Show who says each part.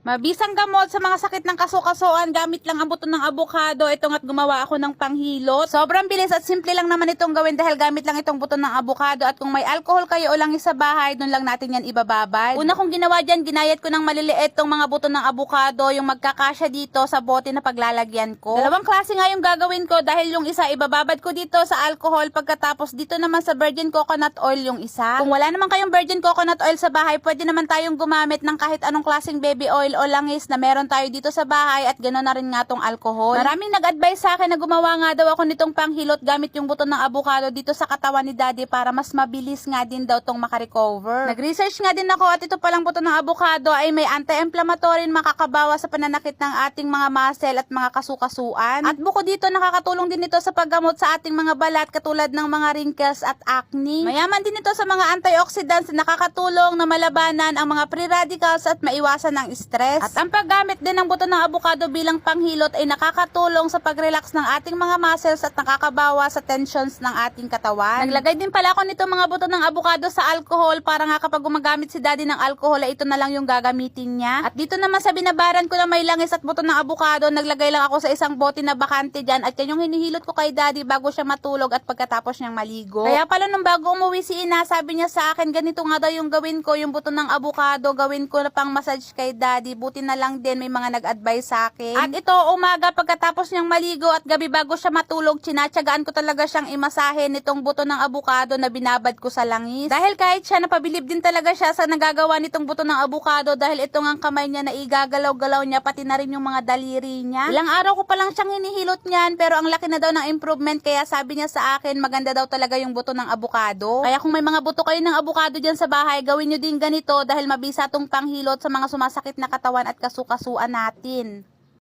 Speaker 1: Mabisang gamot sa mga sakit ng kasukasuan gamit lang ang buto ng abukado. Ito nga't gumawa ako ng panghilot. Sobrang bilis at simple lang naman itong gawin dahil gamit lang itong buto ng abukado. At kung may alcohol kayo o langis sa bahay, doon lang natin yan ibababad. Una kong ginawa dyan, ginayat ko ng maliliit tong mga buto ng abukado, yung magkakasya dito sa bote na paglalagyan ko. Dalawang klase nga yung gagawin ko dahil yung isa ibababad ko dito sa alcohol, pagkatapos dito naman sa virgin coconut oil yung isa. Kung wala naman kayong virgin coconut oil sa bahay, pwede naman tayong gumamit ng kahit anong klaseng baby oil o langis na meron tayo dito sa bahay at gano'n na rin nga tong alcohol. Maraming nag-advise sa akin na gumawa nga daw ako nitong panghilot gamit yung buto ng avocado dito sa katawan ni Daddy para mas mabilis nga din daw tong makarecover. Nag-research nga din ako at ito palang buto ng avocado ay may anti-inflammatory, makakabawa sa pananakit ng ating mga muscle at mga kasukasuan. At bukod dito, nakakatulong din ito sa paggamot sa ating mga balat katulad ng mga wrinkles at acne. Mayaman din ito sa mga antioxidants na nakakatulong na malabanan ang mga free radicals at maiwasan ang stress. At ang paggamit din ng buto ng avocado bilang panghilot ay nakakatulong sa pag-relax ng ating mga muscles at nakakabawa sa tensions ng ating katawan. Naglagay din pala ako nito mga buto ng avocado sa alcohol para nga kapag gumagamit si Daddy ng alcohol ay ito na lang yung gagamitin niya. At dito naman sa binabaran ko na may langis at buto ng avocado, naglagay lang ako sa isang bote na bakante dyan at yan yung hinihilot ko kay Daddy bago siya matulog at pagkatapos niyang maligo. Kaya pala nung bago umuwi si Ina, sabi niya sa akin ganito nga daw yung gawin ko, yung buto ng avocado, gawin ko na pang massage kay Daddy. Buti na lang din may mga nag-advise sa akin. At ito, umaga pagkatapos niyang maligo at gabi bago siya matulog, tsinatsagaan ko talaga siyang imasahe nitong buto ng avocado na binabad ko sa langis. Dahil kahit siya, napabilib din talaga siya sa nagagawa nitong buto ng avocado dahil ito nga kamay niya na igagalaw-galaw niya, pati na rin yung mga daliri niya. Ilang araw ko pa lang siyang hinihilot niyan pero ang laki na daw ng improvement kaya sabi niya sa akin maganda daw talaga yung buto ng avocado. Kaya kung may mga buto kayo ng avocado dyan sa bahay, gawin nyo din ganito dahil mabisa tong panghilot sa mga sumasakit na katawan at kasukasuan natin.